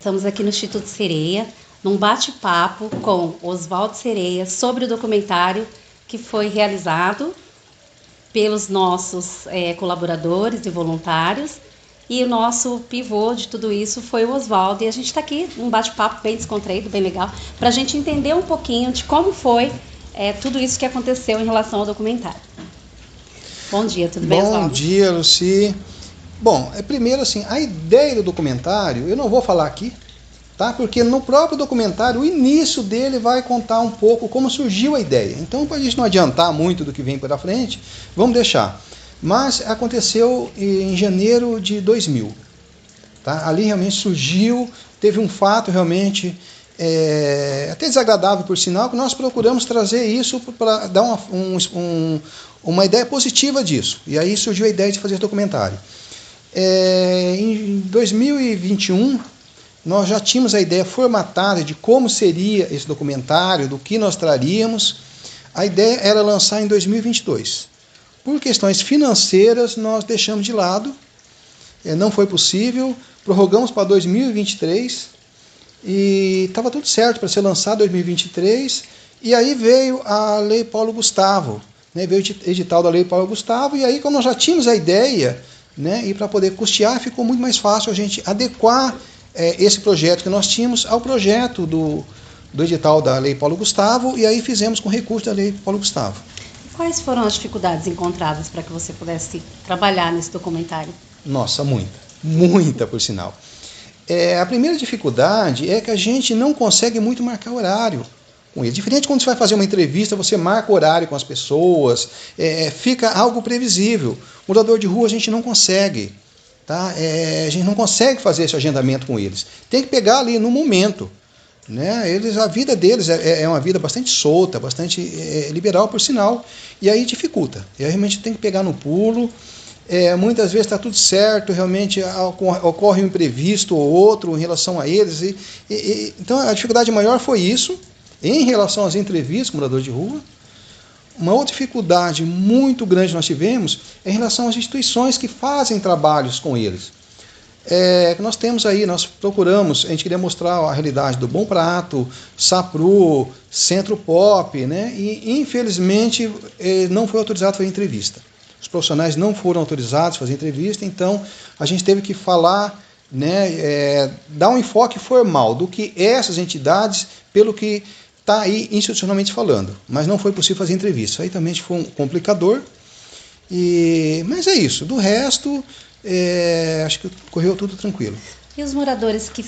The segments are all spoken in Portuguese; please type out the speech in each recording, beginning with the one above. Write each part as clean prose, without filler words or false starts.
Estamos aqui no Instituto Sereia, num bate-papo com Oswaldo Sereia sobre o documentário que foi realizado pelos nossos colaboradores e voluntários. E o nosso pivô de tudo isso foi o Oswaldo. E a gente está aqui num bate-papo bem descontraído, bem legal, para a gente entender um pouquinho de como foi tudo isso que aconteceu em relação ao documentário. Bom dia, tudo bem, Oswaldo? Bom dia, Lucy. Bom, primeiro assim, a ideia do documentário, eu não vou falar aqui, tá? Porque no próprio documentário, o início dele vai contar um pouco como surgiu a ideia. Então, para a gente não adiantar muito do que vem pela frente, vamos deixar. Mas aconteceu em janeiro de 2000. Tá? Ali realmente surgiu, teve um fato realmente até desagradável por sinal, que nós procuramos trazer isso para dar uma ideia positiva disso. E aí surgiu a ideia de fazer esse documentário. Em 2021, nós já tínhamos a ideia formatada de como seria esse documentário, do que nós traríamos. A ideia era lançar em 2022. Por questões financeiras, nós deixamos de lado, não foi possível, prorrogamos para 2023, e estava tudo certo para ser lançado em 2023, e aí veio a Lei Paulo Gustavo, né, veio o edital da Lei Paulo Gustavo, e aí como nós já tínhamos a ideia, né, e para poder custear, ficou muito mais fácil a gente adequar esse projeto que nós tínhamos ao projeto do edital da Lei Paulo Gustavo, e aí fizemos com recurso da Lei Paulo Gustavo. Quais foram as dificuldades encontradas para que você pudesse trabalhar nesse documentário? Nossa, muita por sinal. A primeira dificuldade é que a gente não consegue muito marcar horário com ele. Diferente quando você vai fazer uma entrevista, você marca horário com as pessoas, fica algo previsível. Morador de rua a gente não consegue, tá? A gente não consegue fazer esse agendamento com eles. Tem que pegar ali no momento. Né? A vida deles é uma vida bastante solta, bastante liberal, por sinal, e aí dificulta. E aí realmente tem que pegar no pulo. Muitas vezes está tudo certo, realmente ocorre um imprevisto ou outro em relação a eles. Então a dificuldade maior foi isso, em relação às entrevistas com moradores de rua. Uma outra dificuldade muito grande que nós tivemos é em relação às instituições que fazem trabalhos com eles. Nós temos aí, nós procuramos, a gente queria mostrar a realidade do Bom Prato, Sapru, Centro Pop, né? E infelizmente não foi autorizado a fazer entrevista. Os profissionais não foram autorizados a fazer entrevista, então a gente teve que falar, né, dar um enfoque formal do que essas entidades, pelo que está aí institucionalmente falando, mas não foi possível fazer entrevista. Aí também foi um complicador, mas é isso, do resto... acho que correu tudo tranquilo. E os moradores que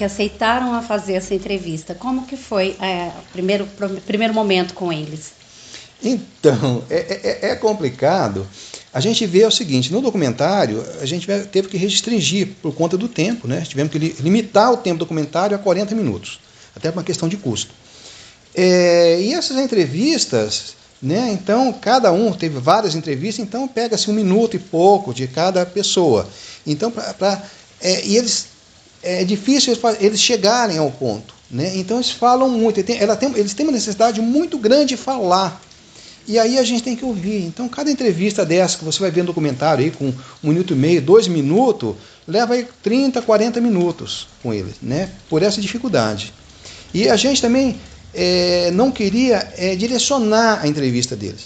aceitaram a fazer essa entrevista, como que foi o primeiro momento com eles? Então, é complicado. A gente vê o seguinte, no documentário, a gente teve que restringir por conta do tempo, né? Tivemos que limitar o tempo do documentário a 40 minutos, até por uma questão de custo. E essas entrevistas... né? Então, cada um teve várias entrevistas, então pega-se 1 minuto e pouco de cada pessoa. Então, e é difícil eles chegarem ao ponto. Né? Então, eles falam muito, eles têm uma necessidade muito grande de falar. E aí a gente tem que ouvir. Então, cada entrevista dessa que você vai ver no documentário, aí, com 1 minuto e meio, 2 minutos, leva aí 30, 40 minutos com eles, né? Por essa dificuldade. E a gente também... não queria direcionar a entrevista deles.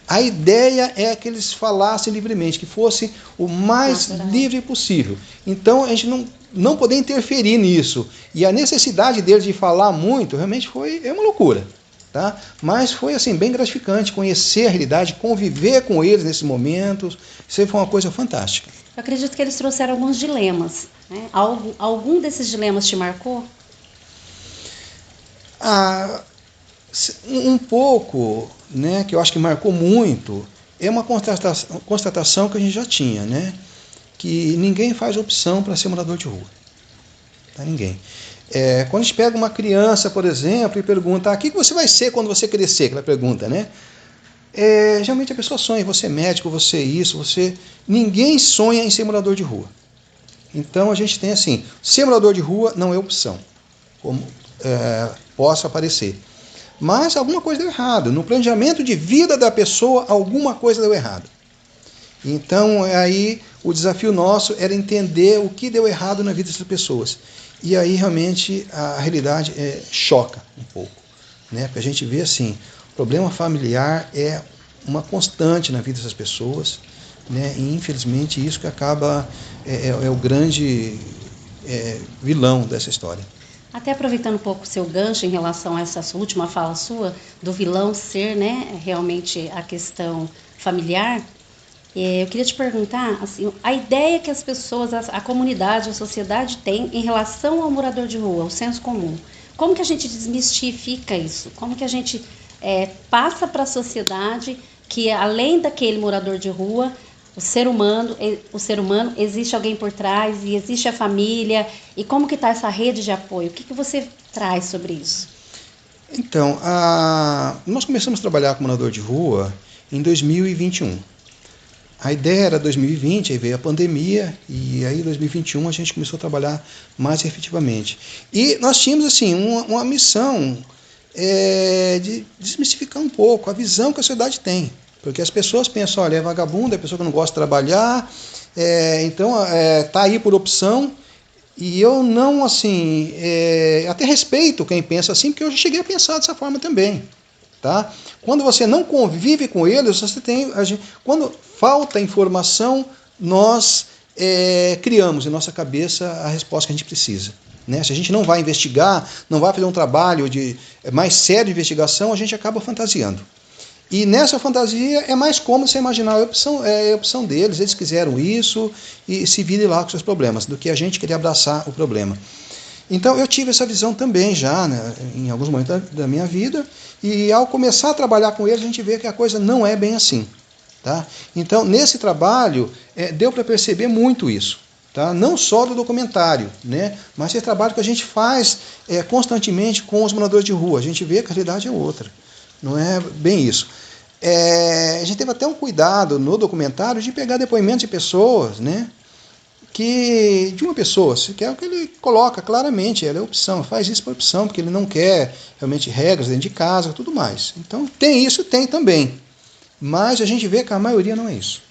A ideia é que eles falassem livremente, que fosse o mais livre possível. Então, a gente não poder interferir nisso. E a necessidade deles de falar muito, realmente é uma loucura. Tá? Mas foi assim, bem gratificante conhecer a realidade, conviver com eles nesses momentos. Isso foi uma coisa fantástica. Eu acredito que eles trouxeram alguns dilemas. Né? Algum desses dilemas te marcou? Um pouco, né, que eu acho que marcou muito, é uma constatação que a gente já tinha, né, que ninguém faz opção para ser morador de rua. Tá? Ninguém. Quando a gente pega uma criança, por exemplo, e pergunta, o que você vai ser quando você crescer? Que ela pergunta, né? Geralmente a pessoa sonha, você é médico, você é isso, Ninguém sonha em ser morador de rua. Então a gente tem assim, ser morador de rua não é opção, como possa aparecer. Mas alguma coisa deu errado. No planejamento de vida da pessoa, alguma coisa deu errado. Então, aí o desafio nosso era entender o que deu errado na vida dessas pessoas. E aí realmente a realidade choca um pouco, né? Porque a gente vê assim, o problema familiar é uma constante na vida dessas pessoas, né? E infelizmente isso que acaba é o grande vilão dessa história. Até aproveitando um pouco o seu gancho em relação a essa última fala sua, do vilão ser, né, realmente a questão familiar, eu queria te perguntar, assim, a ideia que as pessoas, a comunidade, a sociedade tem em relação ao morador de rua, o senso comum. Como que a gente desmistifica isso? Como que a gente passa para a sociedade que, além daquele morador de rua, o ser humano, existe alguém por trás e existe a família, e como que está essa rede de apoio? O que você traz sobre isso? Então, nós começamos a trabalhar com morador de rua em 2021. A ideia era 2020, aí veio a pandemia, e aí em 2021 a gente começou a trabalhar mais efetivamente. E nós tínhamos assim uma missão de desmistificar um pouco a visão que a sociedade tem. Porque as pessoas pensam, olha, é vagabundo, é pessoa que não gosta de trabalhar, então está aí por opção. E eu não, assim, até respeito quem pensa assim, porque eu já cheguei a pensar dessa forma também. Tá? Quando você não convive com eles, você tem. Quando falta informação, nós criamos em nossa cabeça a resposta que a gente precisa. Né? Se a gente não vai investigar, não vai fazer um trabalho mais sério de investigação, a gente acaba fantasiando. E nessa fantasia é mais cômodo você imaginar a opção deles, eles quiseram isso e se virem lá com seus problemas, do que a gente querer abraçar o problema. Então eu tive essa visão também já, né, em alguns momentos da minha vida, e ao começar a trabalhar com eles, a gente vê que a coisa não é bem assim. Tá? Então, nesse trabalho, deu para perceber muito isso. Tá? Não só do documentário, né, mas esse trabalho que a gente faz constantemente com os moradores de rua. A gente vê que a realidade é outra. Não é bem isso. A gente teve até um cuidado no documentário de pegar depoimentos de pessoas, né? De uma pessoa, que é o que ele coloca claramente, ela é opção, faz isso por opção, porque ele não quer realmente regras dentro de casa, tudo mais. Então tem isso, tem também. Mas a gente vê que a maioria não é isso.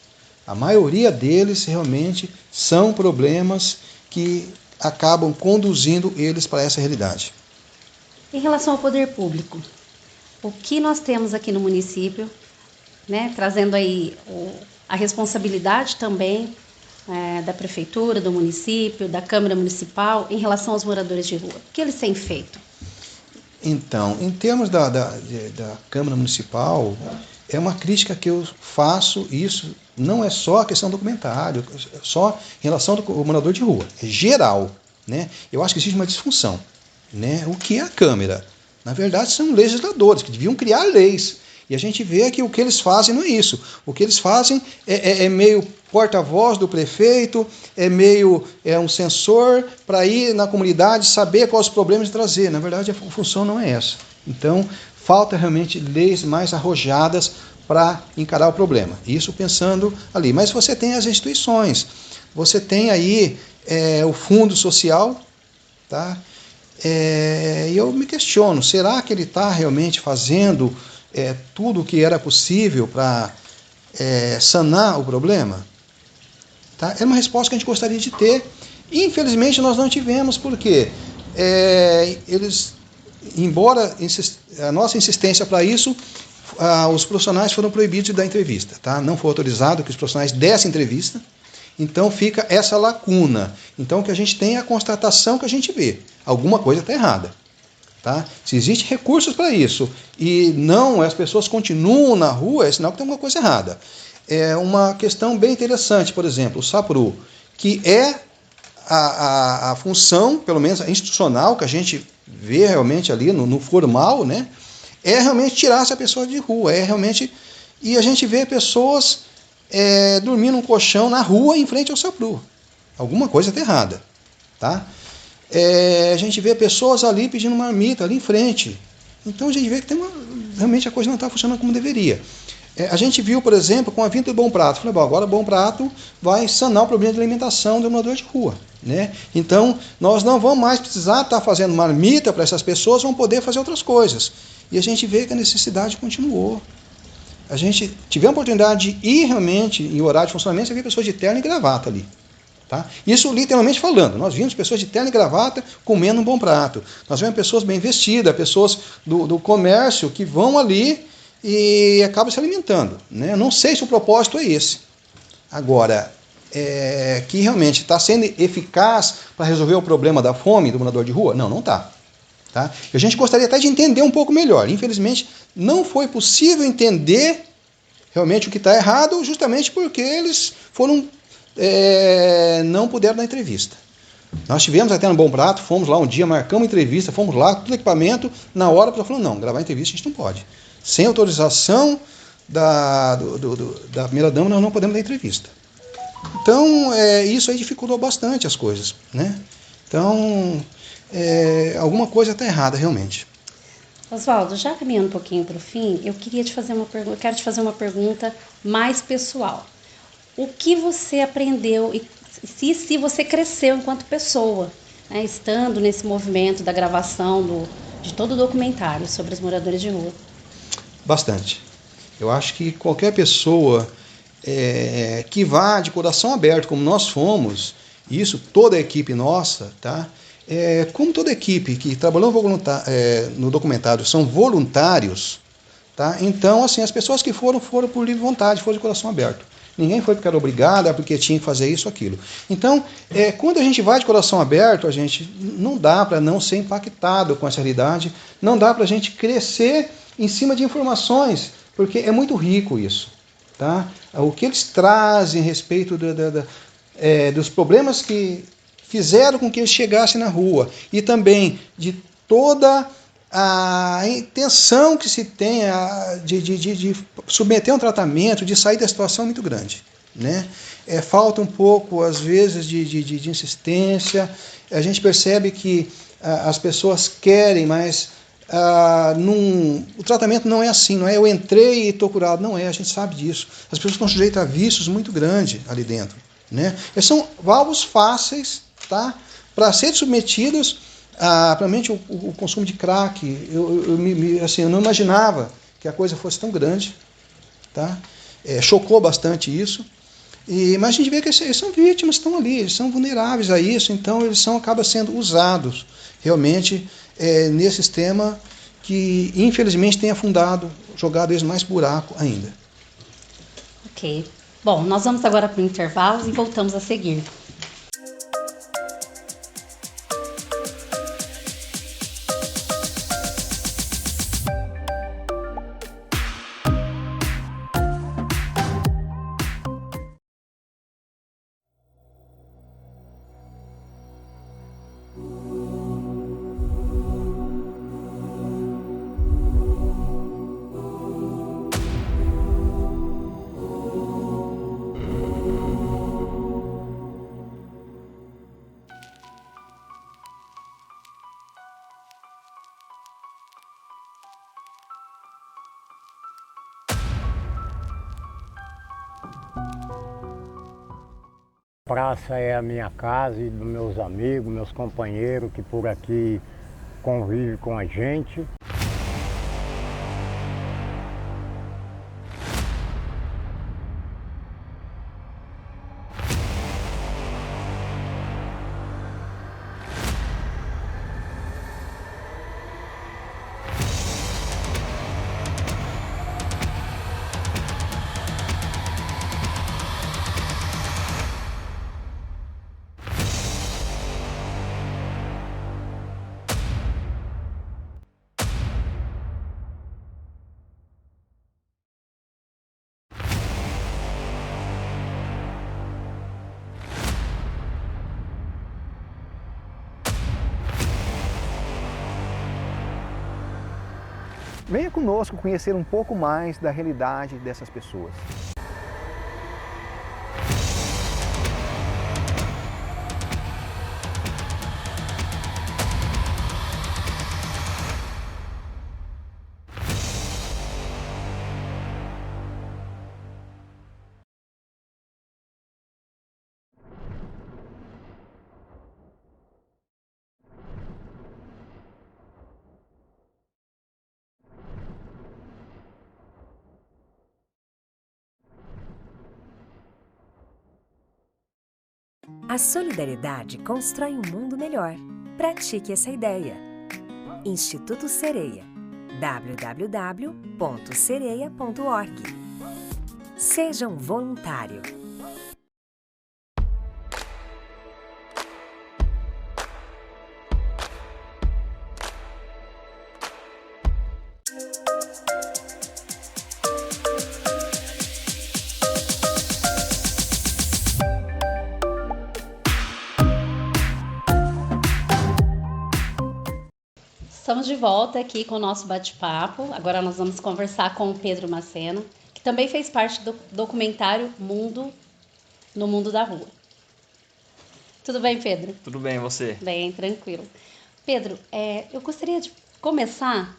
A maioria deles realmente são problemas que acabam conduzindo eles para essa realidade. Em relação ao poder público, o que nós temos aqui no município, né, trazendo aí a responsabilidade também da prefeitura, do município, da Câmara Municipal, em relação aos moradores de rua? O que eles têm feito? Então, em termos da Câmara Municipal, é uma crítica que eu faço, isso não é só a questão do documentário, só em relação ao morador de rua, é geral. Né? Eu acho que existe uma disfunção. Né? O que é a Câmara? Na verdade, são legisladores que deviam criar leis. E a gente vê que o que eles fazem não é isso. O que eles fazem é meio porta-voz do prefeito, é meio um censor para ir na comunidade saber quais os problemas e trazer. Na verdade, a função não é essa. Então, falta realmente leis mais arrojadas para encarar o problema. Isso pensando ali. Mas você tem as instituições, você tem aí o Fundo Social, tá? E eu me questiono, será que ele está realmente fazendo tudo o que era possível para sanar o problema? Tá? É uma resposta que a gente gostaria de ter. Infelizmente nós não tivemos, porque eles, embora a nossa insistência para isso, os profissionais foram proibidos de dar entrevista. Tá? Não foi autorizado que os profissionais dessem entrevista. Então fica essa lacuna. Então o que a gente tem é a constatação que a gente vê. Alguma coisa está errada. Tá? Se existem recursos para isso e não as pessoas continuam na rua, é sinal que tem alguma coisa errada. É uma questão bem interessante, por exemplo, o SAPRU, que é a função, pelo menos institucional, que a gente vê realmente ali no formal, né? É realmente tirar essa pessoa de rua. E a gente vê pessoas dormindo num colchão na rua em frente ao SAPRU. Alguma coisa está errada. Tá? A gente vê pessoas ali pedindo marmita ali em frente. Então a gente vê que realmente a coisa não está funcionando como deveria. A gente viu, por exemplo, com a vinda do Bom Prato. Falei, bom, agora o Bom Prato vai sanar o problema de alimentação do morador de rua. Né? Então, nós não vamos mais precisar estar fazendo marmita para essas pessoas, vão poder fazer outras coisas. E a gente vê que a necessidade continuou. A gente tiver a oportunidade de ir realmente em horário de funcionamento, você vê pessoas de terno e gravata ali. Tá? Isso literalmente falando. Nós vimos pessoas de terno e gravata comendo um bom prato. Nós vemos pessoas bem vestidas, pessoas do comércio que vão ali e acabam se alimentando. Né? Não sei se o propósito é esse. Agora, que realmente está sendo eficaz para resolver o problema da fome do morador de rua? Não, não está. Tá? A gente gostaria até de entender um pouco melhor. Infelizmente, não foi possível entender realmente o que está errado, justamente porque eles não puderam dar entrevista. Nós tivemos até no Bom Prato, fomos lá um dia, marcamos entrevista, fomos lá, tudo equipamento, na hora a pessoa falou, não, gravar entrevista a gente não pode. Sem autorização da primeira-dama, nós não podemos dar entrevista. Então, isso aí dificultou bastante as coisas, né? Então, alguma coisa está errada, realmente. Oswaldo, já caminhando um pouquinho para o fim, eu queria te fazer uma pergunta, quero te fazer uma pergunta mais pessoal. O que você aprendeu e se você cresceu enquanto pessoa, né, estando nesse movimento da gravação de todo o documentário sobre os moradores de rua? Bastante. Eu acho que qualquer pessoa que vá de coração aberto, como nós fomos, isso toda a equipe nossa, tá? Como toda a equipe que trabalhou no documentário são voluntários, tá? Então, assim, as pessoas que foram por livre vontade, foram de coração aberto. Ninguém foi porque era obrigado, porque tinha que fazer isso, aquilo. Então, quando a gente vai de coração aberto, a gente não dá para não ser impactado com essa realidade, não dá para a gente crescer em cima de informações, porque é muito rico isso. Tá? O que eles trazem a respeito dos problemas que fizeram com que eles chegassem na rua e também de toda a intenção que se tem de submeter um tratamento, de sair da situação é muito grande. Né? Falta um pouco, às vezes, de insistência. A gente percebe que as pessoas querem, mas o tratamento não é assim, não é eu entrei e estou curado, não é, a gente sabe disso. As pessoas estão sujeitas a vícios muito grandes ali dentro. Né? Eles são alvos fáceis, tá? Para serem submetidos realmente o consumo de crack. Eu não imaginava que a coisa fosse tão grande. Tá? Chocou bastante isso. Mas a gente vê que eles são vítimas, estão ali, eles são vulneráveis a isso, então eles acabam sendo usados realmente nesse sistema que infelizmente tem afundado, jogado eles mais buraco ainda. Ok. Bom, nós vamos agora para o intervalo e voltamos a seguir. A praça é a minha casa e dos meus amigos, meus companheiros que por aqui convivem com a gente. Venha conosco conhecer um pouco mais da realidade dessas pessoas. A solidariedade constrói um mundo melhor. Pratique essa ideia. Instituto Sereia. www.sereia.org. Seja um voluntário. Estamos de volta aqui com o nosso bate-papo. Agora nós vamos conversar com o Pedro Macena, que também fez parte do documentário No Mundo da Rua. Tudo bem, Pedro? Tudo bem, e você? Bem, tranquilo. Pedro, eu gostaria de começar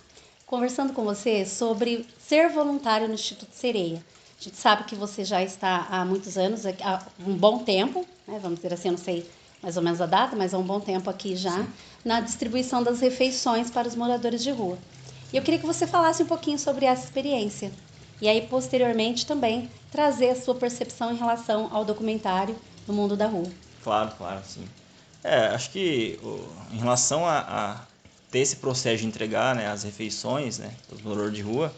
conversando com você sobre ser voluntário no Instituto Sereia. A gente sabe que você já está há muitos anos, há um bom tempo, né? Vamos dizer assim, eu não sei mais ou menos a data, mas há um bom tempo aqui já, sim, na distribuição das refeições para os moradores de rua. E eu queria que você falasse um pouquinho sobre essa experiência. E aí, posteriormente, também trazer a sua percepção em relação ao documentário No Mundo da Rua. Claro, sim. Acho que em relação a ter esse processo de entregar, né, as refeições, né, para os moradores de rua,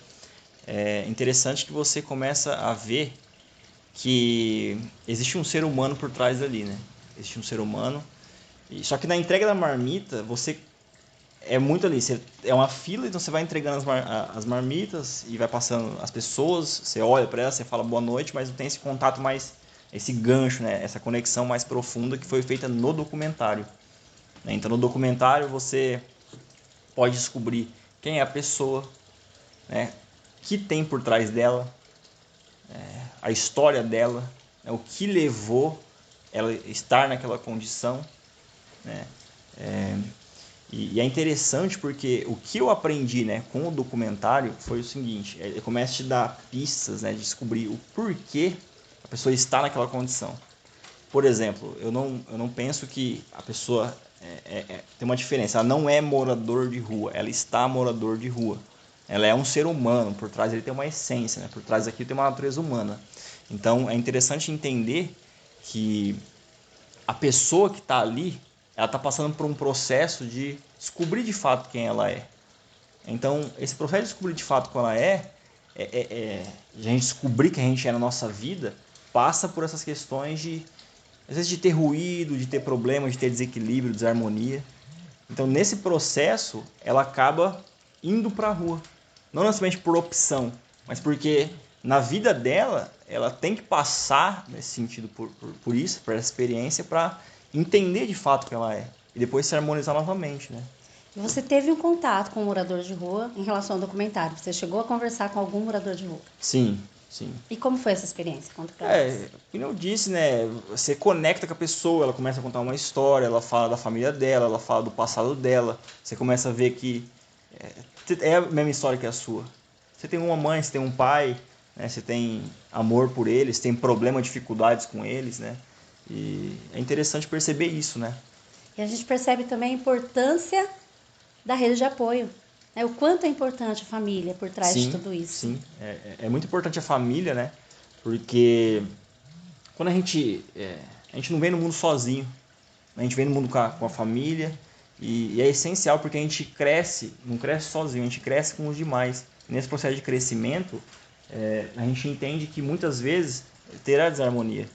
é interessante que você começa a ver que existe um ser humano por trás dali, né? Existe um ser humano. Só que na entrega da marmita, você é muito ali. É uma fila, então você vai entregando as marmitas e vai passando as pessoas. Você olha para elas, você fala boa noite, mas não tem esse contato mais, esse gancho, né? Essa conexão mais profunda que foi feita no documentário. Então, no documentário, você pode descobrir quem é a pessoa, né? O que tem por trás dela, a história dela, né? O que levou ela estar naquela condição, né? E é interessante porque o que eu aprendi, né, com o documentário foi o seguinte: ele começa a te dar pistas, né, de descobrir o porquê a pessoa está naquela condição. Por exemplo, eu não penso que a pessoa tem uma diferença. Ela não é morador de rua, ela está morador de rua. Ela é um ser humano, por trás ele tem uma essência, né? Por trás aqui tem uma natureza humana. Então é interessante entender que a pessoa que está ali, ela está passando por um processo de descobrir de fato quem ela é. Então, esse processo de descobrir de fato quem ela a gente descobrir quem a gente é na nossa vida, passa por essas questões de, às vezes, de ter ruído, de ter problemas, de ter desequilíbrio, desarmonia. Então, nesse processo, ela acaba indo para a rua. Não necessariamente por opção, mas porque na vida dela, ela tem que passar nesse sentido por isso, por essa experiência, para entender de fato quem ela é. E depois se harmonizar novamente, né? Você teve um contato com um morador de rua em relação ao documentário? Você chegou a conversar com algum morador de rua? Sim. E como foi essa experiência? Conta pra nós. Como eu disse, né? Você conecta com a pessoa, ela começa a contar uma história, ela fala da família dela, ela fala do passado dela. Você começa a ver que é a mesma história que a sua. Você tem uma mãe, você tem um pai, né? Você tem amor por eles, tem problema, dificuldades com eles, né? E é interessante perceber isso, né? E a gente percebe também a importância da rede de apoio. O quanto é importante a família por trás de tudo isso. Sim, é muito importante a família, né? Porque quando a gente não vem no mundo sozinho, a gente vem no mundo com a família e é essencial porque a gente não cresce sozinho, a gente cresce com os demais. Nesse processo de crescimento, a gente entende que muitas vezes terá desarmonia,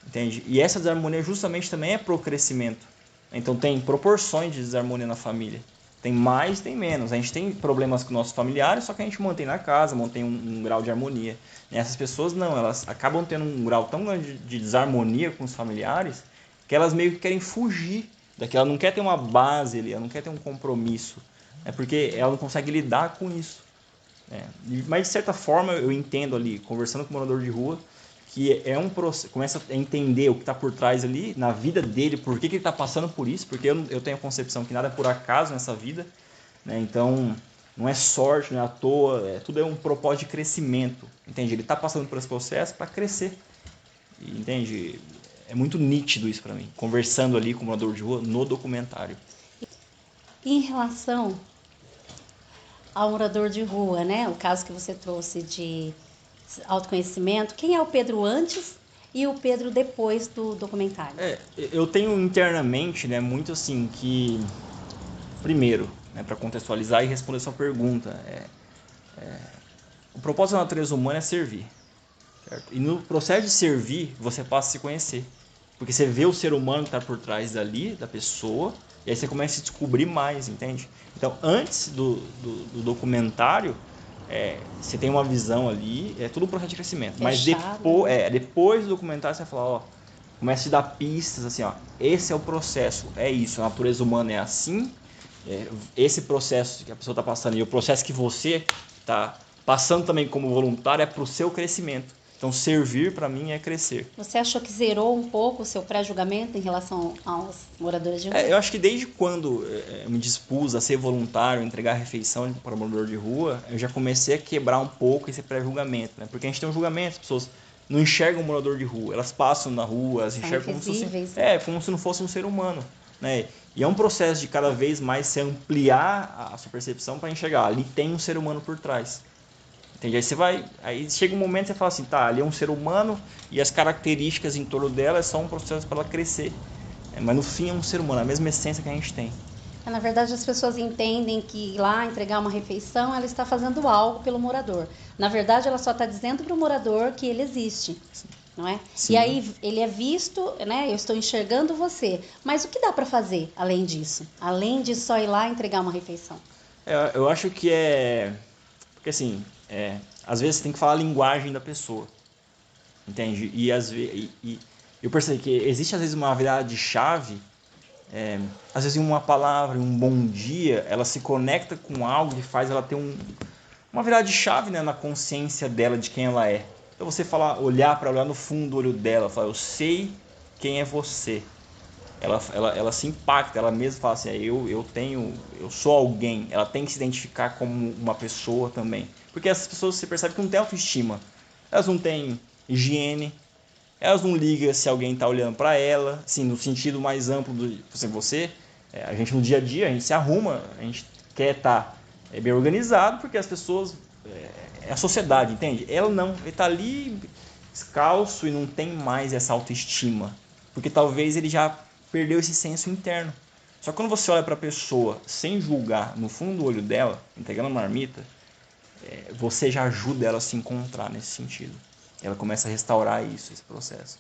entende? E essa desarmonia justamente também é pro crescimento. Então tem proporções de desarmonia na família. Tem mais, tem menos. A gente tem problemas com nossos familiares, só que a gente mantém na casa, mantém um grau de harmonia. E essas pessoas não, elas acabam tendo um grau tão grande de desarmonia com os familiares que elas meio que querem fugir daquela. Ela não quer ter uma base ali, ela não quer ter um compromisso. Porque ela não consegue lidar com isso. Mas de certa forma eu entendo ali, conversando com o morador de rua, que é um processo, começa a entender o que está por trás ali, na vida dele, por que ele está passando por isso, porque eu tenho a concepção que nada é por acaso nessa vida, né? Então não é sorte, não é à toa, tudo é um propósito de crescimento, entende? Ele está passando por esse processo para crescer, entende? É muito nítido isso para mim, conversando ali com o morador de rua no documentário. Em relação ao morador de rua, né? O caso que você trouxe de autoconhecimento, quem é o Pedro antes e o Pedro depois do documentário? Eu tenho internamente, né, muito assim que, primeiro, né, para contextualizar e responder sua pergunta, o propósito da natureza humana é servir, certo? E no processo de servir, você passa a se conhecer, porque você vê o ser humano que está por trás dali, da pessoa, e aí você começa a se descobrir mais, entende? Então, antes do documentário, você tem uma visão ali, é tudo um processo de crescimento. Mas depois do documentário, você fala, ó, começa a te dar pistas, assim, ó, esse é o processo, é isso, a natureza humana é assim, esse processo que a pessoa está passando e o processo que você está passando também como voluntário é para o seu crescimento. Então, servir para mim é crescer. Você achou que zerou um pouco o seu pré-julgamento em relação aos moradores de rua? Eu acho que desde quando eu me dispus a ser voluntário, entregar refeição para morador de rua, eu já comecei a quebrar um pouco esse pré-julgamento, né? Porque a gente tem um julgamento, as pessoas não enxergam o morador de rua, elas passam na rua, elas enxergam como se não fosse um ser humano, né? E é um processo de cada vez mais se ampliar a sua percepção para enxergar, ali tem um ser humano por trás. Entende? Aí chega um momento que você fala assim, tá, ali é um ser humano e as características em torno dela é só um processo para ela crescer. Mas no fim é um ser humano, a mesma essência que a gente tem. Na verdade, as pessoas entendem que ir lá entregar uma refeição, ela está fazendo algo pelo morador. Na verdade, ela só está dizendo para o morador que ele existe. Não é? Sim. E aí ele é visto, né? Eu estou enxergando você. Mas o que dá para fazer além disso? Além de só ir lá entregar uma refeição? Eu acho que porque assim, às vezes você tem que falar a linguagem da pessoa, entende? E às vezes eu percebi que existe às vezes uma virada de chave, às vezes em uma palavra, em um bom dia, ela se conecta com algo que faz ela ter uma virada de chave, né, na consciência dela de quem ela é. Então você olhar no fundo do olho dela, falar, eu sei quem é você. Ela se impacta, ela mesma fala assim, eu sou alguém, ela tem que se identificar como uma pessoa também. Porque essas pessoas, você percebe que não têm autoestima, elas não têm higiene, elas não ligam se alguém está olhando para ela, assim, no sentido mais amplo a gente no dia a dia, a gente se arruma, a gente quer estar bem organizado, porque as pessoas, é a sociedade, entende? Ela não, ele está ali descalço e não tem mais essa autoestima, porque talvez ele já perdeu esse senso interno. Só que quando você olha para a pessoa sem julgar, no fundo do olho dela, entregando uma marmita, você já ajuda ela a se encontrar nesse sentido. Ela começa a restaurar esse processo.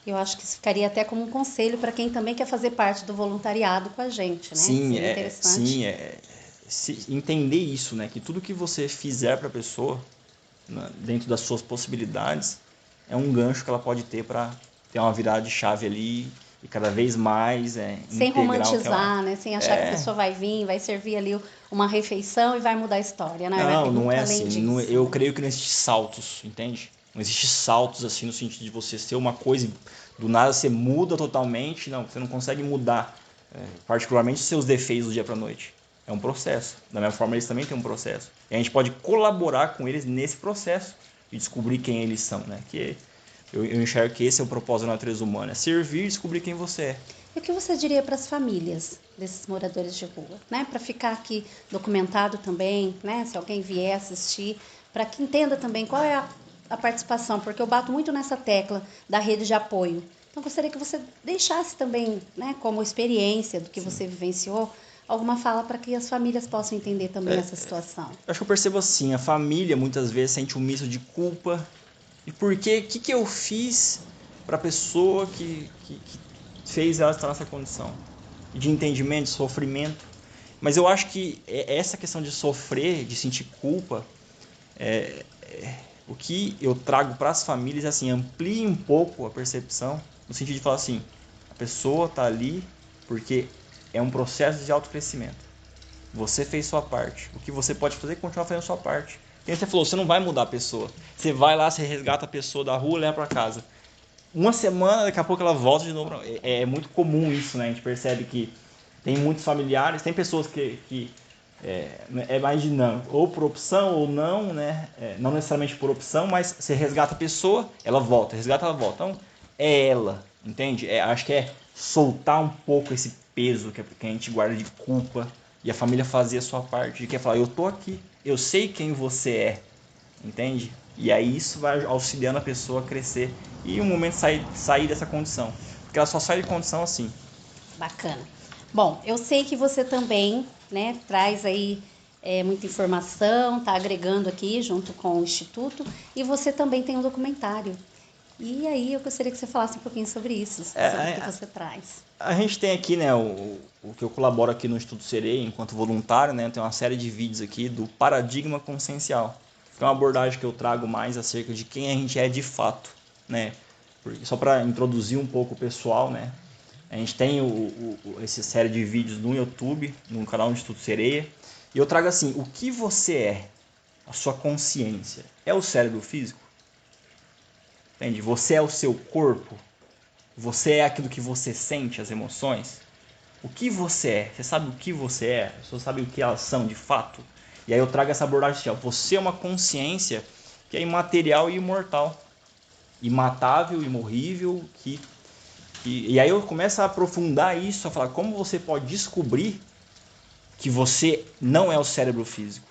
Eu acho que isso ficaria até como um conselho para quem também quer fazer parte do voluntariado com a gente, né? Sim, interessante. Entender isso, né? Que tudo que você fizer para a pessoa, dentro das suas possibilidades, é um gancho que ela pode ter para ter uma virada de chave ali e cada vez mais sem romantizar, né? Sem achar que a pessoa vai vir, vai servir ali uma refeição e vai mudar a história, né? Não é assim. Eu né? creio que não existe saltos, entende? Não existe saltos assim no sentido de você ser uma coisa e do nada você muda totalmente. Não, você não consegue mudar, particularmente os seus defeitos do dia para a noite. É um processo. Da mesma forma, eles também têm um processo. E a gente pode colaborar com eles nesse processo e descobrir quem eles são, né? Que eu enxergo que esse é o propósito da natureza humana, é servir e descobrir quem você é. E o que você diria para as famílias desses moradores de rua, né? Para ficar aqui documentado também, né? Se alguém vier assistir, para que entenda também qual é a participação, porque eu bato muito nessa tecla da rede de apoio. Então, gostaria que você deixasse também, né, como experiência do que você vivenciou, alguma fala para que as famílias possam entender também essa situação. Acho que eu percebo assim, a família muitas vezes sente um misto de culpa. E por quê? O que eu fiz para a pessoa que fez ela estar nessa condição? De entendimento, de sofrimento. Mas eu acho que essa questão de sofrer, de sentir culpa, o que eu trago para as famílias é assim, amplie um pouco a percepção, no sentido de falar assim, a pessoa está ali porque é um processo de autocrescimento. Você fez sua parte. O que você pode fazer é continuar fazendo sua parte. E você falou, você não vai mudar a pessoa. Você vai lá, você resgata a pessoa da rua e leva para casa. Uma semana, daqui a pouco ela volta de novo. É muito comum isso, né? A gente percebe que tem muitos familiares, tem pessoas que é mais dinâmico. Ou por opção ou não, né? Não necessariamente por opção, mas você resgata a pessoa, ela volta. Resgata, ela volta. Então, é ela, entende? Acho que é soltar um pouco esse peso que a gente guarda de culpa e a família fazer a sua parte. De que é falar, eu tô aqui, eu sei quem você é. entende? E aí isso vai auxiliando a pessoa a crescer e um momento sair dessa condição. Porque ela só sai de condição assim. Bacana. Bom, eu sei que você também, né, traz aí muita informação, está agregando aqui junto com o Instituto, e você também tem um documentário. E aí eu gostaria que você falasse um pouquinho sobre isso, sobre o que você traz. A gente tem aqui, né, o que eu colaboro aqui no Instituto Sereia enquanto voluntário, né, tem uma série de vídeos aqui do paradigma consciencial, que é uma abordagem que eu trago mais acerca de quem a gente é de fato, né, porque, só para introduzir um pouco o pessoal, né, a gente tem essa série de vídeos no YouTube, no canal do Instituto Sereia, e eu trago assim, o que você é, a sua consciência, é o cérebro físico? Entende? Você é o seu corpo? Você é aquilo que você sente, as emoções? O que você é? Você sabe o que você é? Você sabe o que elas são de fato? E aí eu trago essa abordagem social. Você é uma consciência que é imaterial e imortal. Imatável, imorrível. E aí eu começo a aprofundar isso, a falar como você pode descobrir que você não é o cérebro físico.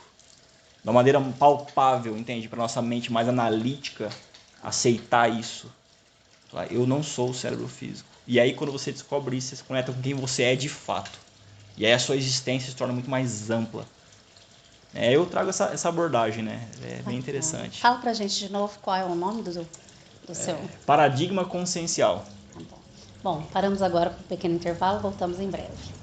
De uma maneira palpável, entende? Para nossa mente mais analítica aceitar isso. Eu não sou o cérebro físico. E aí quando você descobre isso, você se conecta com quem você é de fato. E aí a sua existência se torna muito mais ampla. Eu trago essa abordagem, né? É bem interessante. Fala pra gente de novo qual é o nome do seu... Paradigma consciencial. Tá bom. Bom, paramos agora para um pequeno intervalo, voltamos em breve.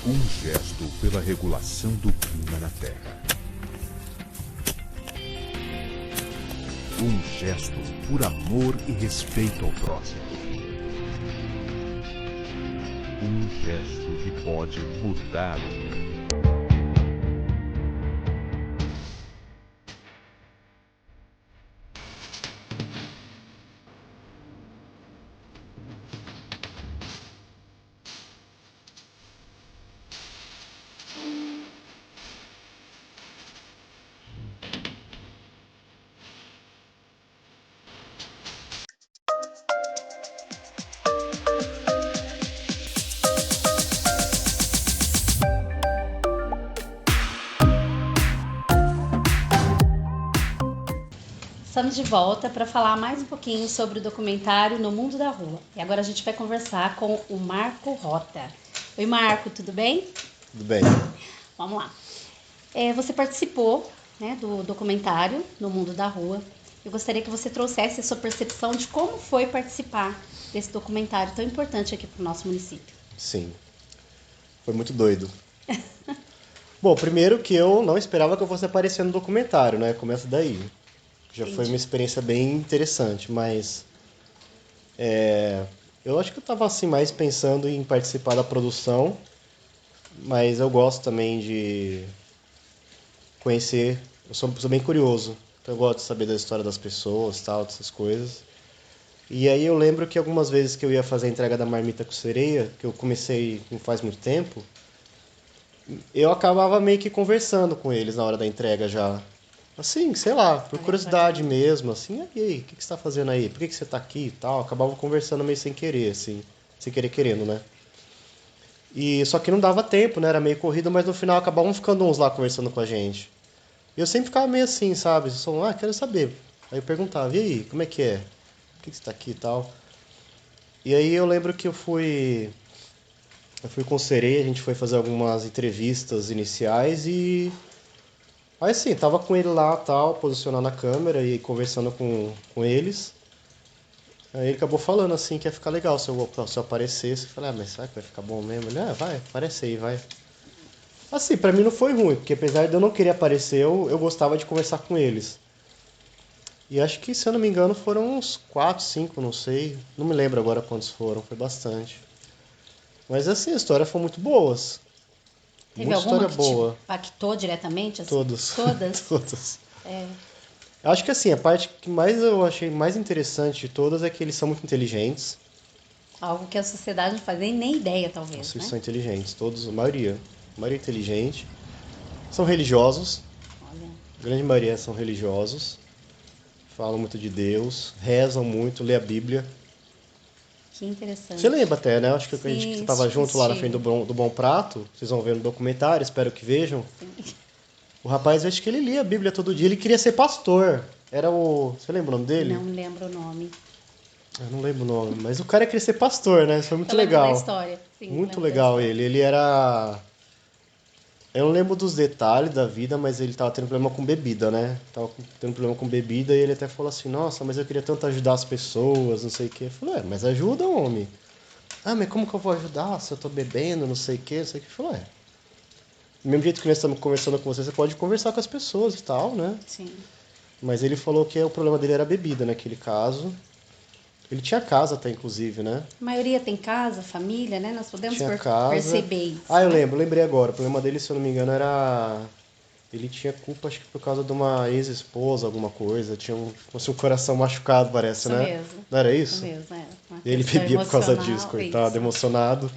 Um gesto pela regulação do clima na Terra. Um gesto por amor e respeito ao próximo. Um gesto que pode mudar o mundo. Estamos de volta para falar mais um pouquinho sobre o documentário No Mundo da Rua. E agora a gente vai conversar com o Marco Rota. Oi, Marco, tudo bem? Tudo bem. Vamos lá. Você participou, né, do documentário No Mundo da Rua. Eu gostaria que você trouxesse a sua percepção de como foi participar desse documentário tão importante aqui para o nosso município. Sim. Foi muito doido. Bom, primeiro que eu não esperava que eu fosse aparecer no documentário, né? Começa daí. Já Entendi. foi uma experiência bem interessante, mas eu acho que eu estava assim, mais pensando em participar da produção, mas eu gosto também de conhecer, eu sou bem curioso, então eu gosto de saber da história das pessoas, tal, dessas coisas. E aí eu lembro que algumas vezes que eu ia fazer a entrega da marmita com sereia, que eu comecei não faz muito tempo, eu acabava meio que conversando com eles na hora da entrega já. Assim, sei lá, por curiosidade mesmo, assim, e aí, o que você tá fazendo aí? Por que você tá aqui e tal? Acabava conversando meio sem querer, assim, sem querer querendo, né? E só que não dava tempo, né? Era meio corrido, mas no final acabavam ficando uns lá conversando com a gente. E eu sempre ficava meio assim, sabe? Só, quero saber. Aí eu perguntava, e aí, como é que é? Por que você tá aqui e tal? E aí eu lembro que eu fui com o Sereia, a gente foi fazer algumas entrevistas iniciais e... Aí assim, tava com ele lá, tal, posicionando a câmera e conversando com eles. Aí ele acabou falando assim que ia ficar legal se eu aparecesse. Eu falei, mas será que vai ficar bom mesmo? Ele, vai, aparece aí, vai. Assim, pra mim não foi ruim, porque apesar de eu não querer aparecer, eu gostava de conversar com eles. E acho que, se eu não me engano, foram uns 4, 5, não sei. Não me lembro agora quantos foram, foi bastante. Mas assim, a história foi muito boas. Teve Muita alguma história que boa. te impactou diretamente? Assim? Todos. Todas? Todas. É. Acho que assim, a parte que mais eu achei mais interessante de todas é que eles são muito inteligentes. Algo que a sociedade não faz nem ideia, talvez, Nossa, né? eles são inteligentes, todos, a maioria. A maioria é inteligente. São religiosos. Olha, A grande maioria são religiosos. Falam muito de Deus, rezam muito, lê a Bíblia. que interessante. Você lembra até, né? Acho que a Sim, gente estava junto lá na frente assisti. do Bom Prato. Vocês vão ver no documentário, espero que vejam. Sim. O rapaz, acho que ele lia a Bíblia todo dia. Ele queria ser pastor. Era o... Você lembra o nome dele? Não lembro o nome. Eu não lembro o nome. Mas o cara queria ser pastor, né? Isso foi muito Eu lembro da legal. história. Sim, Muito lembro da legal história. ele. Ele era... Eu não lembro dos detalhes da vida, mas ele tava tendo problema com bebida, né? Tava tendo problema com bebida e ele até falou assim, nossa, mas eu queria tanto ajudar as pessoas, não sei o quê. Eu falei, mas ajuda, homem. Ah, mas como que eu vou ajudar se eu tô bebendo, não sei o quê, não sei o quê. Eu falei, do mesmo jeito que nós estamos conversando com você, você pode conversar com as pessoas e tal, né? Sim. Mas ele falou que o problema dele era a bebida naquele caso. Ele tinha casa até, inclusive, né? A maioria tem casa, família, né? Nós podemos Tinha casa. perceber isso. Ah, eu né? lembrei agora. O problema dele, se eu não me engano, era... Ele tinha culpa, acho que por causa de uma ex-esposa, alguma coisa. Tinha um coração machucado, parece, Isso né? mesmo. Não era Isso isso? mesmo, é. Uma Ele questão bebia por causa emocional, disso, coitado, isso. emocionado.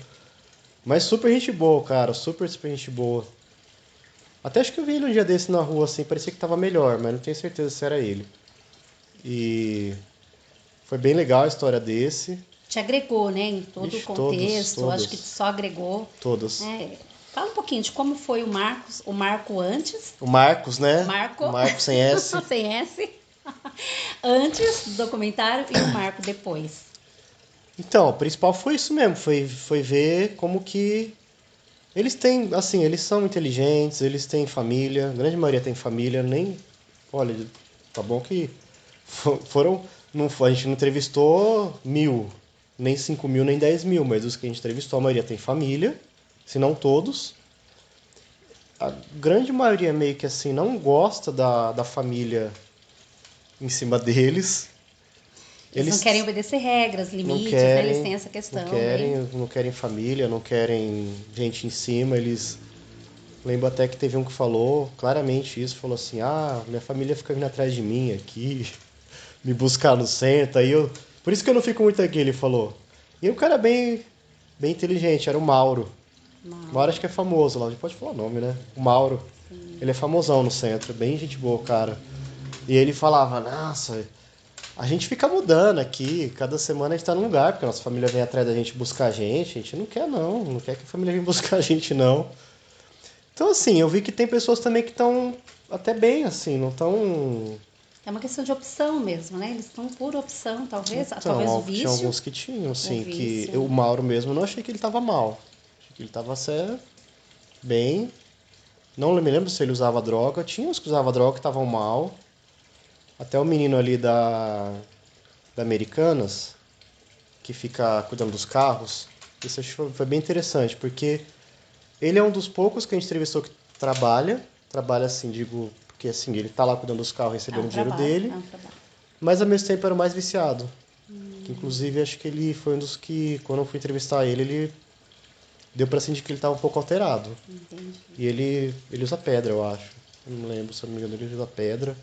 Mas super gente boa, cara. Super gente boa. Até acho que eu vi ele um dia desse na rua, assim. Parecia que tava melhor, mas não tenho certeza se era ele. E... Foi bem legal a história desse. Te agregou, né? Em todo Ixi, o contexto. todos. Acho que só agregou. Todos. Fala um pouquinho de como foi o Marco antes. O Marcos, né? Marco. O Marco sem S. Sem S. Antes do documentário e o Marco depois. Então, o principal foi isso mesmo. Foi ver como que... Eles têm, assim, eles são inteligentes, eles têm família. A grande maioria tem família. Nem... Olha, tá bom que foram... a gente não entrevistou 1.000, nem 5.000, nem 10.000, mas os que a gente entrevistou, a maioria tem família, se não todos. A grande maioria meio que assim não gosta da família em cima deles. Eles não querem obedecer regras, limites, querem, né? Eles têm essa questão. Não querem família, não querem gente em cima, eles... Lembro até que teve um que falou claramente isso, falou assim, minha família fica vindo atrás de mim aqui, me buscar no centro, aí eu... Por isso que eu não fico muito aqui, ele falou. E o cara bem inteligente, era o Mauro. Mauro acho que é famoso lá, a gente pode falar o nome, né? O Mauro. Sim. Ele é famosão no centro, bem gente boa, cara. E ele falava, nossa, a gente fica mudando aqui, cada semana a gente tá num lugar, porque a nossa família vem atrás da gente buscar a gente não quer não quer que a família venha buscar a gente não. Então assim, eu vi que tem pessoas também que estão até bem, assim, não estão... É uma questão de opção mesmo, né? Eles estão por opção, talvez. Então, talvez o vício. Tinha alguns que tinham, assim, que vício. o Mauro mesmo, não achei que ele estava mal. Achei que ele estava bem. Não me lembro se ele usava droga. Tinha uns que usavam droga que estavam mal. Até o menino ali da Americanas, que fica cuidando dos carros. Isso acho que foi bem interessante, porque ele é um dos poucos que a gente entrevistou que trabalha assim, digo... Porque assim, ele tá lá cuidando dos carros, recebendo o dinheiro dele. Mas ao mesmo tempo era o mais viciado. Que, inclusive, acho que ele foi um dos que, quando eu fui entrevistar ele deu pra sentir que ele tava um pouco alterado. Entendi. E ele usa pedra, eu acho. Eu não lembro, se eu não me engano, ele usa pedra.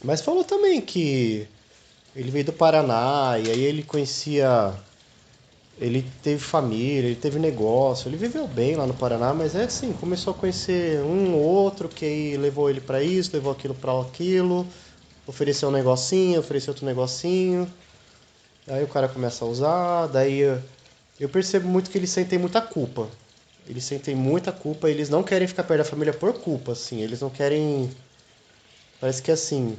Mas falou também que ele veio do Paraná, e aí ele conhecia... Ele teve família, ele teve negócio, ele viveu bem lá no Paraná, mas é assim, começou a conhecer um ou outro, que aí levou ele pra isso, levou aquilo pra aquilo, ofereceu um negocinho, ofereceu outro negocinho, aí o cara começa a usar, daí eu percebo muito que eles sentem muita culpa. Eles sentem muita culpa, eles não querem ficar perto da família por culpa, assim, eles não querem... Parece que assim...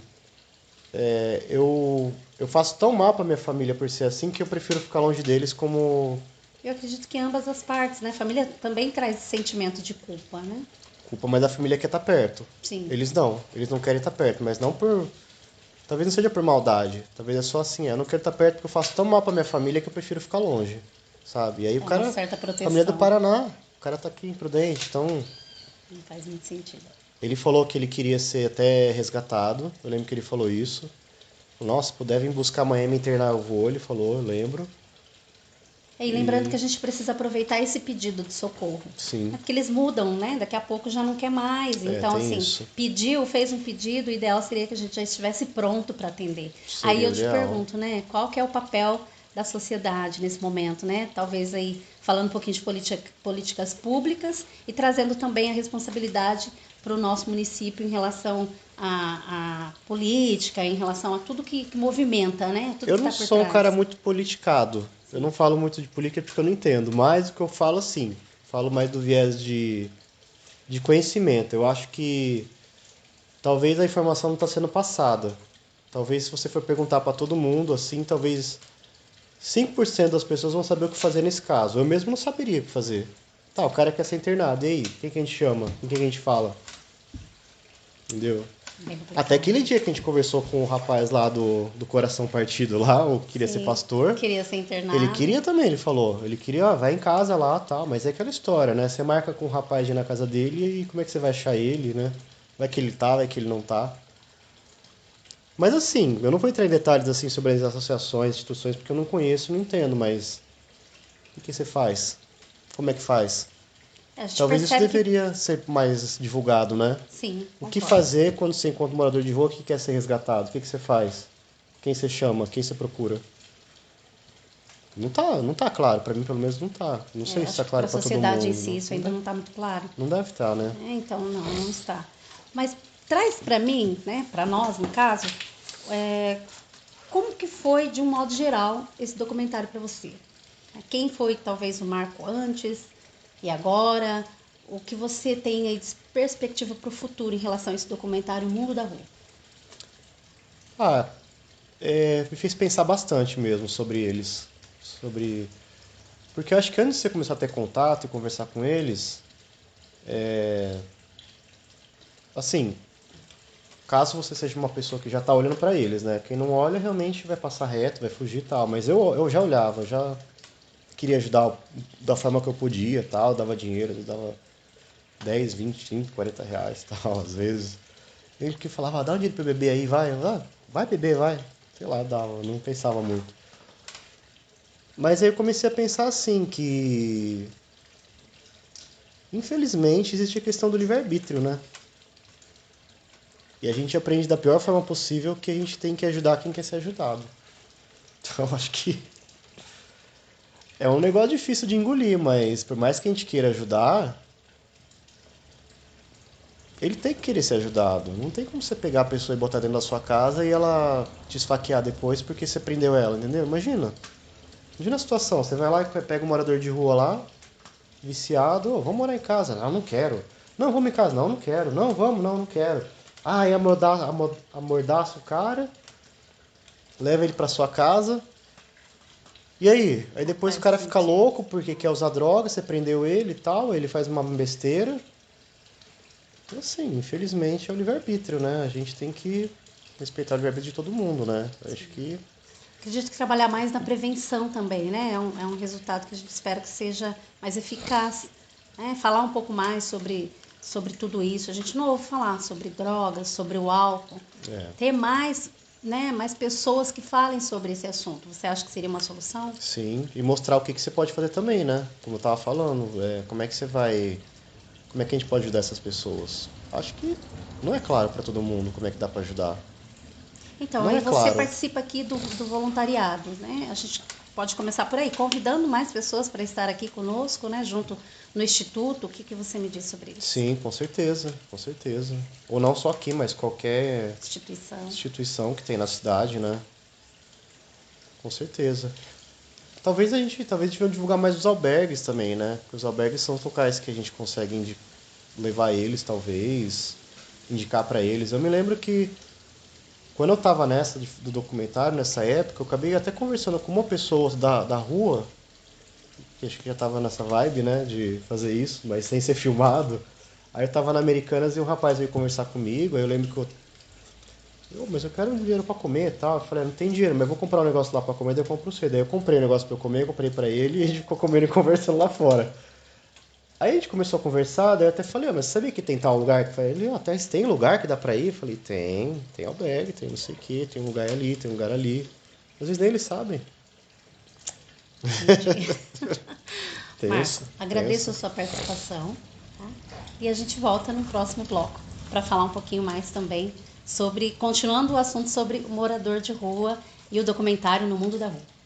Eu faço tão mal pra minha família por ser assim que eu prefiro ficar longe deles como... Eu acredito que ambas as partes, né? A família também traz esse sentimento de culpa, né? Culpa, mas a família quer estar perto. Sim. Eles não querem estar perto, mas não por Talvez não seja por maldade, talvez é só assim, eu não quero estar perto porque eu faço tão mal pra minha família que eu prefiro ficar longe, sabe? E aí o É cara, uma certa proteção. família do Paraná, o cara tá aqui imprudente, então Não faz muito sentido. ele falou que ele queria ser até resgatado, eu lembro que ele falou isso. Nossa, se puder vir buscar amanhã e me internar, eu vou, ele falou, eu lembro. E lembrando que a gente precisa aproveitar esse pedido de socorro. Sim. É porque eles mudam, né? Daqui a pouco já não quer mais. Então, tem assim, isso. fez um pedido, o ideal seria que a gente já estivesse pronto para atender. Seria Aí eu te ideal. pergunto, né? Qual que é o papel da sociedade nesse momento, né? Talvez aí falando um pouquinho de políticas públicas e trazendo também a responsabilidade para o nosso município em relação à política, em relação a tudo que movimenta, né? Tudo Eu que não tá por sou um trás. cara muito politicado. Eu não falo muito de política porque eu não entendo. Mas o que eu falo, assim, falo mais do viés de conhecimento. Eu acho que talvez a informação não está sendo passada. Talvez se você for perguntar para todo mundo, assim, talvez 5% das pessoas vão saber o que fazer nesse caso. Eu mesmo não saberia o que fazer. Tá, o cara quer ser internado. E aí? Quem que a gente chama? Com quem que a gente fala? Entendeu? Até aquele dia que a gente conversou com o rapaz lá do coração partido lá, o que queria ser pastor. Queria ser internado. Ele queria também, ele falou. Ele queria, vai em casa lá e tal. Mas é aquela história, né? Você marca com o rapaz de ir na casa dele e como é que você vai achar ele, né? Vai que ele tá, vai que ele não tá. Mas assim, eu não vou entrar em detalhes assim sobre as associações, instituições, porque eu não conheço, não entendo, mas o que você faz? Como é que faz? A gente Talvez isso percebe que- deveria ser mais divulgado, né? Sim, O que concordo. fazer quando você encontra um morador de rua que quer ser resgatado? O que você faz? Quem você chama? Quem você procura? Não tá claro, pra mim pelo menos não tá. Não sei se Acho tá que claro para pra a todo mundo. sociedade em si isso ainda não está muito claro. Não deve estar, né? Então, não está. Mas traz para mim, né, para nós no caso, como que foi, de um modo geral, esse documentário para você? Quem foi talvez o marco antes e agora? O que você tem aí de perspectiva para o futuro em relação a esse documentário Mundo da Rua? Me fez pensar bastante mesmo sobre eles. Porque eu acho que antes de você começar a ter contato e conversar com eles, assim, caso você seja uma pessoa que já está olhando para eles, né? Quem não olha realmente vai passar reto, vai fugir e tal. Mas eu já olhava, já queria ajudar da forma que eu podia, tal, dava dinheiro, eu dava 10, 20, 30, 40 reais, tal, às vezes. Ele que falava, dá um dinheiro pra eu beber aí, vai, vai beber, vai. Sei lá, dava, não pensava muito. Mas aí eu comecei a pensar assim, que infelizmente existe a questão do livre-arbítrio, né? E a gente aprende da pior forma possível que a gente tem que ajudar quem quer ser ajudado. Então acho que é um negócio difícil de engolir, mas por mais que a gente queira ajudar, ele tem que querer ser ajudado. Não tem como você pegar a pessoa e botar dentro da sua casa e ela te esfaquear depois porque você prendeu ela, entendeu? Imagina a situação, você vai lá e pega um morador de rua lá, viciado, vamos morar em casa. Não, não quero. Não, vamos em casa. Não, não quero. Não, vamos, não quero. Aí amordaça o cara, leva ele pra sua casa. E aí? Aí depois o cara fica louco porque quer usar droga, você prendeu ele e tal, ele faz uma besteira. Então, assim, infelizmente é o livre-arbítrio, né? A gente tem que respeitar o livre-arbítrio de todo mundo, né? Eu acho que Acredito que trabalhar mais na prevenção também, né? É um resultado que a gente espera que seja mais eficaz. Né? Falar um pouco mais sobre tudo isso. A gente não ouve falar sobre drogas, sobre o álcool. Ter mais, né, mais pessoas que falem sobre esse assunto. Você acha que seria uma solução? sim, e mostrar o que você pode fazer também, né? Como eu tava falando, como é que a gente pode ajudar essas pessoas? Acho que não é claro para todo mundo como é que dá para ajudar. Então, Não aí é você claro. participa aqui do voluntariado, né? A gente pode começar por aí, convidando mais pessoas para estar aqui conosco, né? Junto no Instituto. O que você me diz sobre isso? Sim, com certeza. Ou não só aqui, mas qualquer instituição que tem na cidade, né? Com certeza. Talvez devia divulgar mais os albergues também, né? Porque os albergues são os locais que a gente consegue levar eles, talvez, indicar para eles. Eu me lembro que quando eu tava do documentário, nessa época, eu acabei até conversando com uma pessoa da rua, que acho que já tava nessa vibe, né, de fazer isso, mas sem ser filmado. Aí eu tava na Americanas e um rapaz veio conversar comigo, aí eu lembro que eu Mas eu quero dinheiro pra comer e tal. Eu falei, não tem dinheiro, mas eu vou comprar um negócio lá pra comer, daí eu compro pra você. Daí eu comprei um negócio pra eu comer, comprei pra ele e a gente ficou comendo e conversando lá fora. Aí a gente começou a conversar, daí eu até falei, mas você sabia que tem tal lugar? Ele, até tem lugar que dá pra ir? Eu falei, tem albergue, tem não sei o que, tem um lugar ali, tem um lugar ali. Às vezes nem eles sabem. Marco, agradeço a sua participação, tá? E a gente volta no próximo bloco para falar um pouquinho mais também sobre, continuando o assunto sobre o morador de rua e o documentário No Mundo da Rua.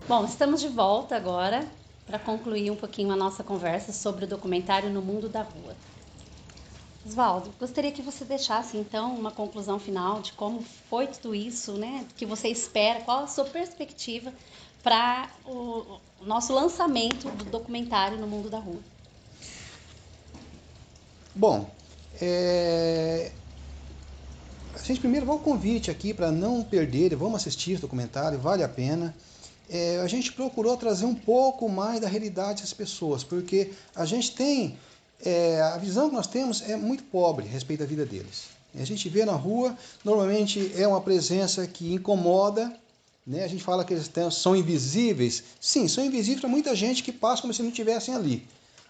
Bom, estamos de volta agora para concluir um pouquinho a nossa conversa sobre o documentário No Mundo da Rua. Oswaldo, gostaria que você deixasse então uma conclusão final de como foi tudo isso, né? Que você espera, qual a sua perspectiva para o nosso lançamento do documentário No Mundo da Rua. Bom, a gente primeiro vai o convite aqui para não perder, vamos assistir o documentário, vale a pena. A gente procurou trazer um pouco mais da realidade das pessoas, porque a gente tem, a visão que nós temos é muito pobre a respeito da vida deles. A gente vê na rua, normalmente é uma presença que incomoda, né? A gente fala que eles são invisíveis. Sim, são invisíveis para muita gente que passa como se não estivessem ali,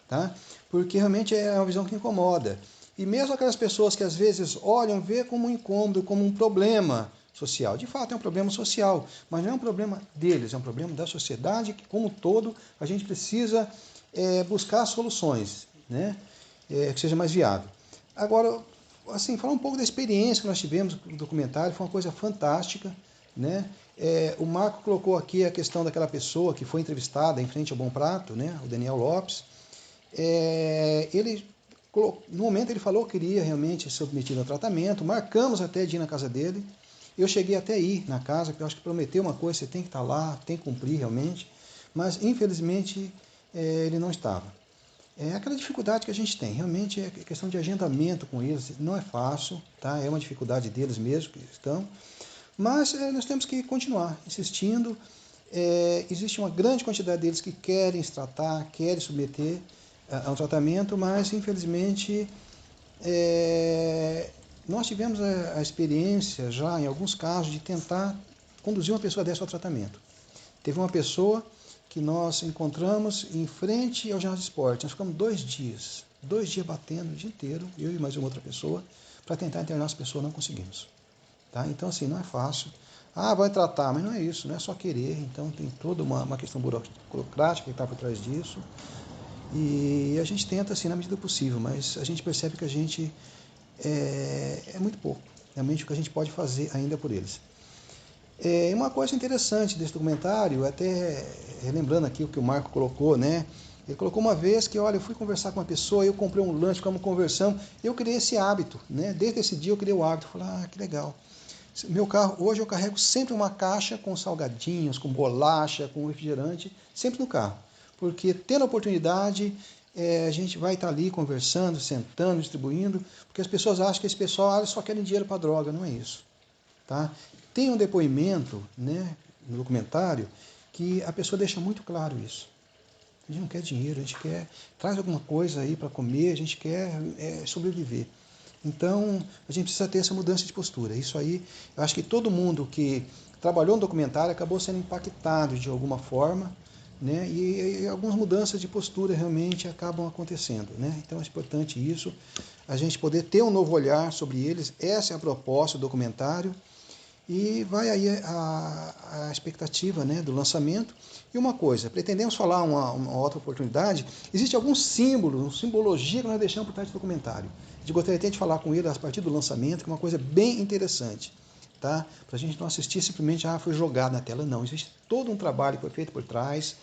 tá? Porque realmente é uma visão que incomoda. E mesmo aquelas pessoas que às vezes olham, vê como um incômodo, como um problema social. De fato, é um problema social, mas não é um problema deles, é um problema da sociedade, que como um todo a gente precisa buscar soluções, né? Que seja mais viável. Agora, assim, falar um pouco da experiência que nós tivemos no documentário, foi uma coisa fantástica, né? O Marco colocou aqui a questão daquela pessoa que foi entrevistada em frente ao Bom Prato, né? O Daniel Lopes. No momento ele falou que queria realmente ser submetido ao tratamento, marcamos até de ir na casa dele. Eu cheguei até ir na casa, porque eu acho que prometeu uma coisa, você tem que estar lá, tem que cumprir realmente, mas infelizmente ele não estava. É aquela dificuldade que a gente tem, realmente é questão de agendamento com eles, não é fácil, tá? É uma dificuldade deles mesmo que estão, mas nós temos que continuar insistindo. Existe uma grande quantidade deles que querem se tratar, querem submeter a um tratamento, mas infelizmente nós tivemos a experiência já, em alguns casos, de tentar conduzir uma pessoa dessa ao tratamento. Teve uma pessoa que nós encontramos em frente ao ginásio de esporte. Nós ficamos 2 dias batendo o dia inteiro, eu e mais uma outra pessoa, para tentar internar essa pessoa, não conseguimos. Tá? Então, assim, não é fácil. Vai tratar, mas não é isso, não é só querer. Então, tem toda uma questão burocrática que está por trás disso. E a gente tenta, assim, na medida do possível, mas a gente percebe que a gente é muito pouco, realmente, o que a gente pode fazer ainda por eles. Uma coisa interessante desse documentário, até relembrando aqui o que o Marco colocou, né? Ele colocou uma vez que, olha, eu fui conversar com uma pessoa, eu comprei um lanche, ficamos conversando, eu criei esse hábito, né? Desde esse dia eu criei o hábito, falei, que legal. Meu carro, hoje eu carrego sempre uma caixa com salgadinhos, com bolacha, com refrigerante, sempre no carro. Porque tendo a oportunidade, a gente vai estar ali conversando, sentando, distribuindo, porque as pessoas acham que esse pessoal só querem dinheiro para droga, não é isso. Tá? Tem um depoimento, né, no documentário que a pessoa deixa muito claro isso. A gente não quer dinheiro, a gente quer, traz alguma coisa aí para comer, a gente quer sobreviver. Então, a gente precisa ter essa mudança de postura. Isso aí, eu acho que todo mundo que trabalhou no documentário acabou sendo impactado de alguma forma, né? E algumas mudanças de postura realmente acabam acontecendo, né? Então é importante isso, a gente poder ter um novo olhar sobre eles. Essa é a proposta do documentário. E vai aí a expectativa, né, do lançamento. E uma coisa, pretendemos falar uma outra oportunidade, existe algum símbolo, uma simbologia que nós deixamos por trás do documentário. A gente gostaria até de falar com ele a partir do lançamento, que é uma coisa bem interessante, tá? Para a gente não assistir simplesmente, foi jogado na tela. Não, existe todo um trabalho que foi feito por trás.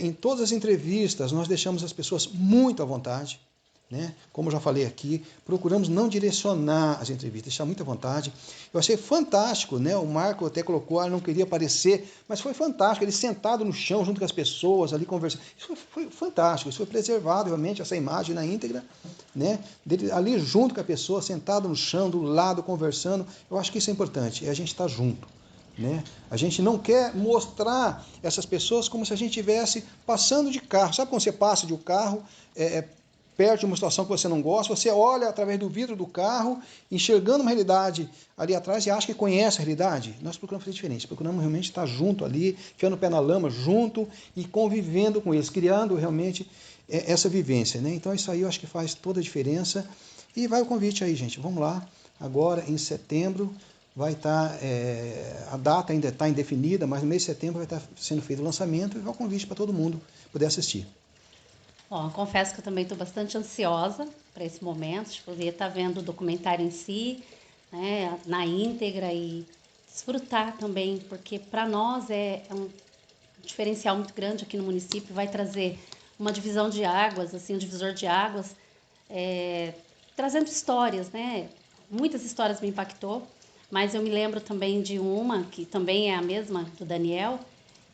Em todas as entrevistas, nós deixamos as pessoas muito à vontade. Né? Como eu já falei aqui, procuramos não direcionar as entrevistas, deixar muita vontade. Eu achei fantástico, né? O Marco até colocou, não queria aparecer, mas foi fantástico, ele sentado no chão junto com as pessoas, ali conversando. Isso foi fantástico, isso foi preservado realmente, essa imagem na íntegra, né? Dele ali junto com a pessoa, sentado no chão, do lado, conversando. Eu acho que isso é importante, a gente está junto. Né? A gente não quer mostrar essas pessoas como se a gente estivesse passando de carro. Sabe quando você passa de um carro, perto de uma situação que você não gosta, você olha através do vidro do carro, enxergando uma realidade ali atrás e acha que conhece a realidade? Nós procuramos fazer diferente, procuramos realmente estar junto ali, enfiando o pé na lama junto e convivendo com eles, criando realmente essa vivência. Né? Então isso aí eu acho que faz toda a diferença. E vai o convite aí, gente, vamos lá, agora em setembro, vai estar, a data ainda está indefinida, mas no mês de setembro vai estar sendo feito o lançamento e vai o convite para todo mundo poder assistir. Bom, confesso que eu também estou bastante ansiosa para esse momento, de poder estar vendo o documentário em si, né, na íntegra e desfrutar também, porque para nós é um diferencial muito grande aqui no município, vai trazer uma divisão de águas, assim, um divisor de águas, trazendo histórias, né? Muitas histórias me impactou, mas eu me lembro também de uma, que também é a mesma do Daniel,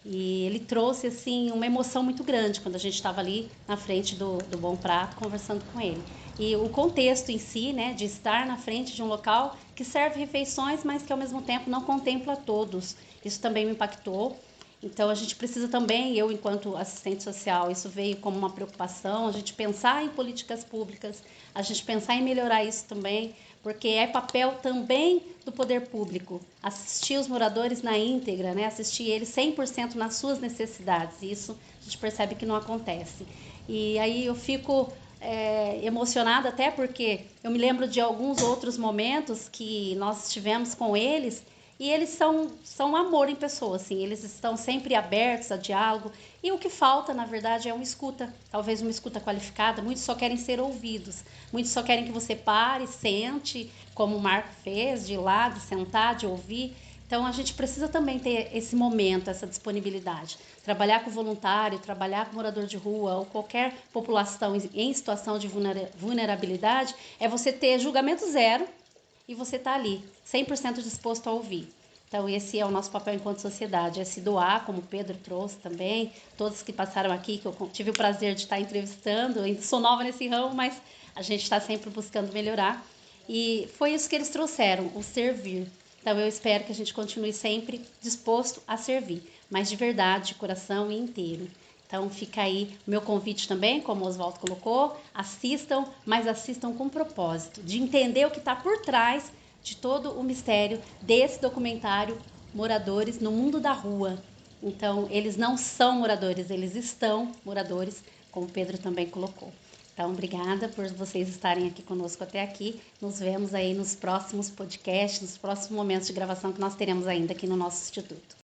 e ele trouxe, assim, uma emoção muito grande quando a gente estava ali na frente do Bom Prato conversando com ele. E o contexto em si, né, de estar na frente de um local que serve refeições, mas que ao mesmo tempo não contempla todos. Isso também me impactou. Então a gente precisa também, eu enquanto assistente social, isso veio como uma preocupação, a gente pensar em políticas públicas, a gente pensar em melhorar isso também, porque é papel também do poder público, assistir os moradores na íntegra, né? Assistir eles 100% nas suas necessidades, e isso a gente percebe que não acontece. E aí eu fico emocionada até porque eu me lembro de alguns outros momentos que nós estivemos com eles, e eles são amor em pessoa, assim, eles estão sempre abertos a diálogo, e o que falta, na verdade, é uma escuta, talvez uma escuta qualificada. Muitos só querem ser ouvidos, muitos só querem que você pare, sente, como o Marco fez, de ir lá, de sentar, de ouvir. Então a gente precisa também ter esse momento, essa disponibilidade. Trabalhar com voluntário, trabalhar com morador de rua ou qualquer população em situação de vulnerabilidade, é você ter julgamento zero, e você está ali, 100% disposto a ouvir. Então esse é o nosso papel enquanto sociedade, é se doar, como o Pedro trouxe também, todos que passaram aqui, que eu tive o prazer de estar entrevistando, eu ainda sou nova nesse ramo, mas a gente está sempre buscando melhorar. E foi isso que eles trouxeram, o servir. Então eu espero que a gente continue sempre disposto a servir, mas de verdade, de coração e inteiro. Então fica aí o meu convite também, como o Oswaldo colocou, assistam, mas assistam com propósito, de entender o que está por trás de todo o mistério desse documentário Moradores no Mundo da Rua. Então eles não são moradores, eles estão moradores, como o Pedro também colocou. Então, obrigada por vocês estarem aqui conosco até aqui. Nos vemos aí nos próximos podcasts, nos próximos momentos de gravação que nós teremos ainda aqui no nosso Instituto.